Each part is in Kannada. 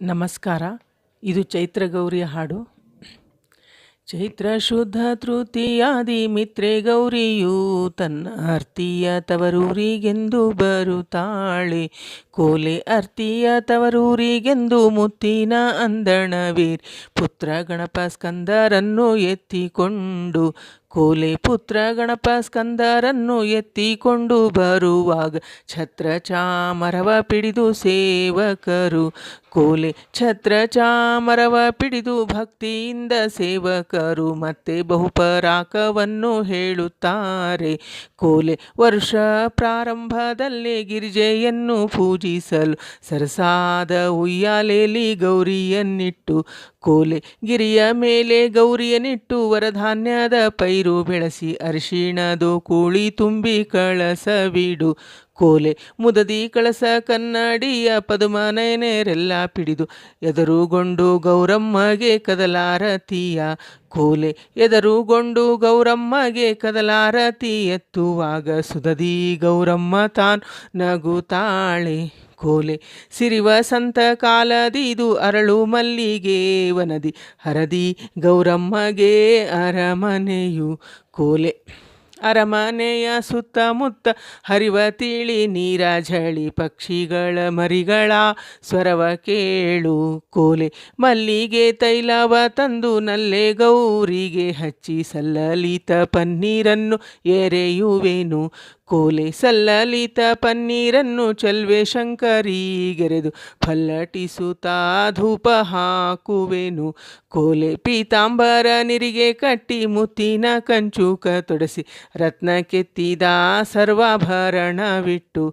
ನಮಸ್ಕಾರ. ಇದು ಚೈತ್ರ ಗೌರಿಯ ಹಾಡು. ಚೈತ್ರ ಶುದ್ಧ ತೃತೀಯಾದಿ ಮಿತ್ರೆ ಗೌರಿಯು ತನ್ನ ಅರ್ತಿಯ ತವರೂರಿಗೆಂದು ಬರುತ್ತಾಳೆ. ಕೋಲೆ ಅರ್ತಿಯ ತವರೂರಿಗೆಂದು ಮುತ್ತಿನ ಅಂದಣವೀರ್ ಪುತ್ರ ಗಣಪ ಸ್ಕಂದರನ್ನು ಎತ್ತಿಕೊಂಡು ಕೋಲೆ ಪುತ್ರ ಗಣಪ ಸ್ಕಂದರನ್ನು ಎತ್ತಿಕೊಂಡು ಬರುವಾಗ ಛತ್ರ ಚಾಮರವ ಪಿಡಿದು ಸೇವಕರು ಕೋಲೆ ಛತ್ರ ಚಾಮರವ ಪಿಡಿದು ಭಕ್ತಿಯಿಂದ ಸೇವಕರು ಮತ್ತೆ ಬಹುಪರಾಕವನ್ನು ಹೇಳುತ್ತಾರೆ. ಕೋಲೆ ವರ್ಷ ಪ್ರಾರಂಭದಲ್ಲೇ ಗಿರಿಜೆಯನ್ನು ಪೂಜಿಸಲು ಸರಸಾದ ಉಯ್ಯಾಲೆಯಲ್ಲಿ ಗೌರಿಯನ್ನಿಟ್ಟು ಕೋಲೆ ಗಿರಿಯ ಮೇಲೆ ಗೌರಿಯನ್ನಿಟ್ಟು ವರಧಾನ್ಯದ ಪೈರು ಬೆಳೆಸಿ ಅರಿಶಿಣದು ಕೂಳಿ ತುಂಬಿ ಕಳಸವಿಡು ಕೋಲೆ ಮುದದಿ ಕಳಸ ಕನ್ನಡಿಯ ಪದುಮನಯನೆರೆಲ್ಲ ಪಿಡಿದು ಎದುರುಗೊಂಡು ಗೌರಮ್ಮಗೆ ಕದಲಾರತಿಯ ಕೋಲೆ ಎದುರುಗೊಂಡು ಗೌರಮ್ಮಗೆ ಕದಲಾರತಿ ಎತ್ತುವಾಗ ಸುದದಿ ಗೌರಮ್ಮ ತಾನು ನಗುತ್ತಾಳೆ. ಕೋಲೆ ಸಿರಿವ ಸಂತ ಕಾಲದಿದು ಅರಳು ಮಲ್ಲಿಗೆ ವನದಿ ಹರದಿ ಗೌರಮ್ಮಗೆ ಅರಮನೆಯು ಕೋಲೆ ಅರಮನೆಯ ಸುತ್ತಮುತ್ತ ಹರಿವ ತಿಳಿ ನೀರ ಝಳಿ ಪಕ್ಷಿಗಳ ಮರಿಗಳ ಸ್ವರವ ಕೇಳು ಕೋಲೆ ಮಲ್ಲಿಗೆ ತೈಲವ ತಂದು ನಲ್ಲೆ ಗೌರಿಗೆ ಹಚ್ಚಿ ಸಲ್ಲಲಿತ ಪನ್ನೀರನ್ನು ಎರೆಯುವೆನು ಕೋಲೆ ಸಲ್ಲಲಿತ ಪನ್ನೀರನ್ನು ಚಲ್ವೆ ಶಂಕರಿಗೆರೆದು ಪಲ್ಲಟಿಸುತ್ತಾ ಧೂಪ ಹಾಕುವೆನು ಕೋಲೆ ಪೀತಾಂಬರ ನಿರಿಗೆ ಕಟ್ಟಿ ಮುತ್ತಿನ ಕಂಚುಕ ತೊಡಸಿ ರತ್ನ ಕೆತ್ತಿದ ಸರ್ವಾಭರಣವಿಟ್ಟು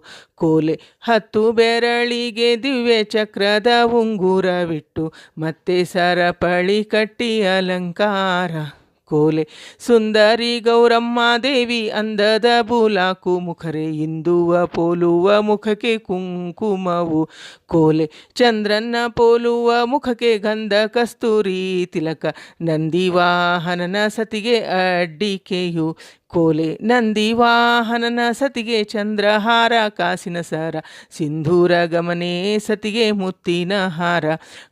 ಕೋಲೆ 10 ಬೆರಳಿಗೆ ದಿವ್ಯ ಚಕ್ರದ ಉಂಗುರವಿಟ್ಟು ಮತ್ತೆ ಸರಪಳಿ ಕಟ್ಟಿ ಅಲಂಕಾರ ಕೋಲೆ ಸುಂದರಿ ಗೌರಮ್ಮ ದೇವಿ ಅಂದದ ಬೂಲಾಕು ಮುಖರೆ ಇಂದುವ ಪೋಲುವ ಮುಖಕ್ಕೆ ಕುಂಕುಮವು ಕೋಲೆ ಚಂದ್ರನ್ನ ಪೋಲುವ ಮುಖಕ್ಕೆ ಗಂಧ ಕಸ್ತೂರಿ ತಿಲಕ ನಂದಿವಾಹನನ ಸತಿಗೆ ಅಡ್ಡಿಕೆಯು ಕೋಲೆ ನಂದಿವಾಹನನ ಸತಿಗೆ ಚಂದ್ರಹಾರ ಕಾಸಿನ ಸರ ಸಿಂಧೂರ ಗಮನೆ ಸತಿಗೆ ಮುತ್ತಿನ ಹಾರ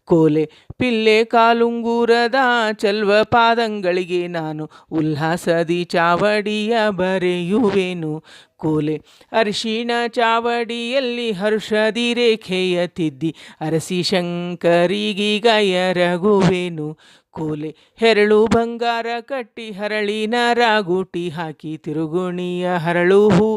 ಕೋಲೆ ಪಿಲ್ಲೆ ಕಾಲುಂಗೂರದ ಚಲ್ವ ಪಾದಂಗಳಿಗೆ ನಾನು ಉಲ್ಲಾಸದಿ ಚಾವಡಿಯ ಬರೆಯುವೆನು ಕೋಲೆ ಅರಿಶಿಣ ಚಾವಡಿಯಲ್ಲಿ ಹರ್ಷದಿ ರೇಖೆಯ ತಿದ್ದಿ ಅರಸಿ ಶಂಕರಿಗೀಗ ಎರಗುವೆನು ಕೋಲೆ ಹೆರಳು ಬಂಗಾರ ಕಟ್ಟಿ ಹರಳಿನ ರಾಗುಟಿ ಹಾಕಿ ತಿರುಗುಣಿಯ ಹರಳು ಹೂ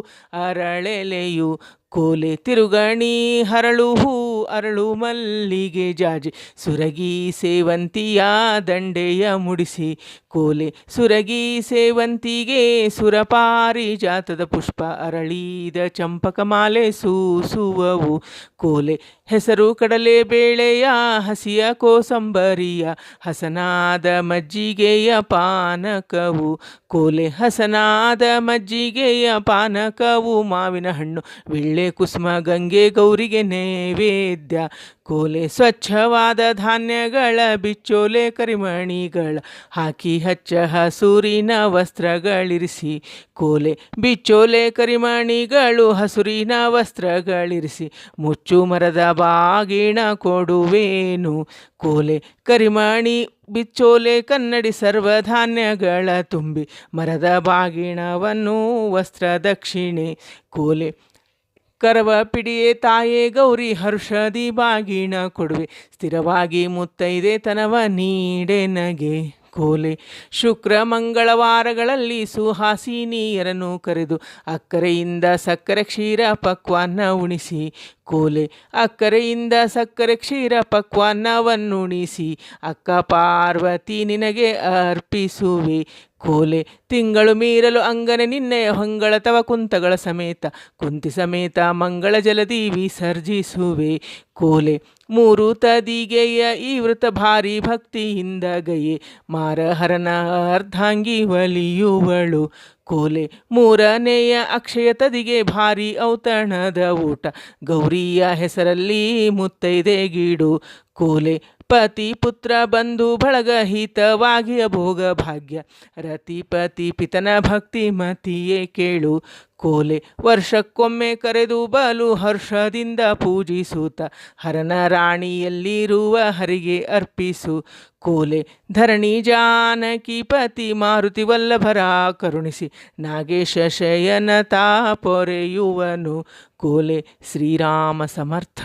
ಅರಳೆಲೆಯು ಕೋಲೆ ತಿರುಗಣಿ ಹರಳು ಹೂ ಅರಳು ಮಲ್ಲಿಗೆ ಜಾಜಿ ಸುರಗಿ ಸೇವಂತಿಯ ದಂಡೆಯ ಮುಡಿಸಿ ಕೋಲೆ ಸುರಗಿ ಸೇವಂತಿಗೆ ಸುರಪಾರಿಜಾತದ ಪುಷ್ಪ ಅರಳಿದ ಚಂಪಕ ಮಾಲೆ ಸೂಸುವವು ಕೋಲೆ ಹೆಸರು ಕಡಲೆ ಬೇಳೆಯ ಹಸಿಯ ಕೋಸಂಬರಿಯ ಹಸನಾದ ಮಜ್ಜಿಗೆಯ ಪಾನಕವು ಕೋಲೆ ಹಸನಾದ ಮಜ್ಜಿಗೆಯ ಪಾನಕವು ಮಾವಿನ ಹಣ್ಣು ವಿಳ್ಳೆ ಕುಸುಮ ಗಂಗೆ ಗೌರಿಗೆ ನೈವೇದ್ಯ ಕೋಲೆ ಸ್ವಚ್ಛವಾದ ಧಾನ್ಯಗಳ ಬಿಚ್ಚೋಲೆ ಕರಿಮಣಿಗಳ ಹಾಕಿ ಹಚ್ಚ ಹಸುರಿನ ವಸ್ತ್ರಗಳಿರಿಸಿ ಕೋಲೆ ಬಿಚ್ಚೋಲೆ ಕರಿಮಣಿಗಳು ಹಸುರಿನ ವಸ್ತ್ರಗಳಿರಿಸಿ ಮುಚ್ಚು ಮರದ ಬಾಗಿಣ ಕೊಡುವೇನು ಕೋಲೆ ಕರಿಮಣಿ ಬಿಚ್ಚೋಲೆ ಕನ್ನಡಿ ಸರ್ವಧಾನ್ಯಗಳ ತುಂಬಿ ಮರದ ಬಾಗಿಣವನ್ನು ವಸ್ತ್ರ ದಕ್ಷಿಣೆ ಕೋಲೆ ಕರವ ಪಿಡಿಯೇ ತಾಯೇ ಗೌರಿ ಹರ್ಷದಿ ಬಾಗಿಣ ಕೊಡುವೆ ಸ್ಥಿರವಾಗಿ ಮುತ್ತೈದೆ ತನವ ನೀಡೆನಗೆ ಕೋಲೆ ಶುಕ್ರ ಮಂಗಳವಾರಗಳಲ್ಲಿ ಸುಹಾಸಿನಿಯರನ್ನು ಕರೆದು ಅಕ್ಕರೆಯಿಂದ ಸಕ್ಕರೆ ಕ್ಷೀರ ಪಕ್ವಾನ್ನ ಉಣಿಸಿ ಕೋಲೆ ಅಕ್ಕರೆಯಿಂದ ಸಕ್ಕರೆ ಕ್ಷೀರ ಪಕ್ವಾನ್ನವನ್ನುಣಿಸಿ ಅಕ್ಕ ಪಾರ್ವತಿ ನಿನಗೆ ಅರ್ಪಿಸುವೆ ಕೋಲೆ ತಿಂಗಳು ಮೀರಲು ಅಂಗನೆ ನಿನ್ನೆಯ ಹೊಂಗಳ ತವ ಕುಂತಗಳ ಸಮೇತ ಕುಂತಿ ಸಮೇತ ಮಂಗಳ ಜಲದಿ ವಿಸರ್ಜಿಸುವೆ ಕೋಲೆ 3 ತದಿಗೆಯ ಈ ವೃತ ಭಾರಿ ಭಕ್ತಿಯಿಂದ ಗಯೆ ಮಾರಹರನ ಅರ್ಧಾಂಗಿ ಒಲಿಯುವಳು ಕೋಲೆ 3ನೇಯ ಅಕ್ಷಯ ತದಿಗೆ ಭಾರಿ ಔತಣದ ಊಟ ಗೌರಿಯ ಹೆಸರಲ್ಲಿ ಮುತ್ತೈದೆ ಗೀಡು ಕೋಲೆ ಪತಿ ಪುತ್ರ ಬಂಧು ಬಳಗ ಹಿತವಾಗಿ ಭೋಗ ಭಾಗ್ಯ ರತಿಪತಿ ಪಿತನ ಭಕ್ತಿ ಮತಿಯೇ ಕೇಳು ಕೋಲೆ ವರ್ಷಕ್ಕೊಮ್ಮೆ ಕರೆದು ಬಲು ಹರ್ಷದಿಂದ ಪೂಜಿಸುತ್ತ ಹರನ ರಾಣಿಯಲ್ಲಿರುವ ಹರಿಗೆ ಅರ್ಪಿಸು ಕೋಲೆ ಧರಣಿ ಜಾನಕಿ ಪತಿ ಮಾರುತಿ ವಲ್ಲಭರ ಕರುಣಿಸಿ ನಾಗೇಶ ಶಯನ ತಾ ಪೊರೆಯುವನು ಕೋಲೆ ಶ್ರೀರಾಮ ಸಮರ್ಥ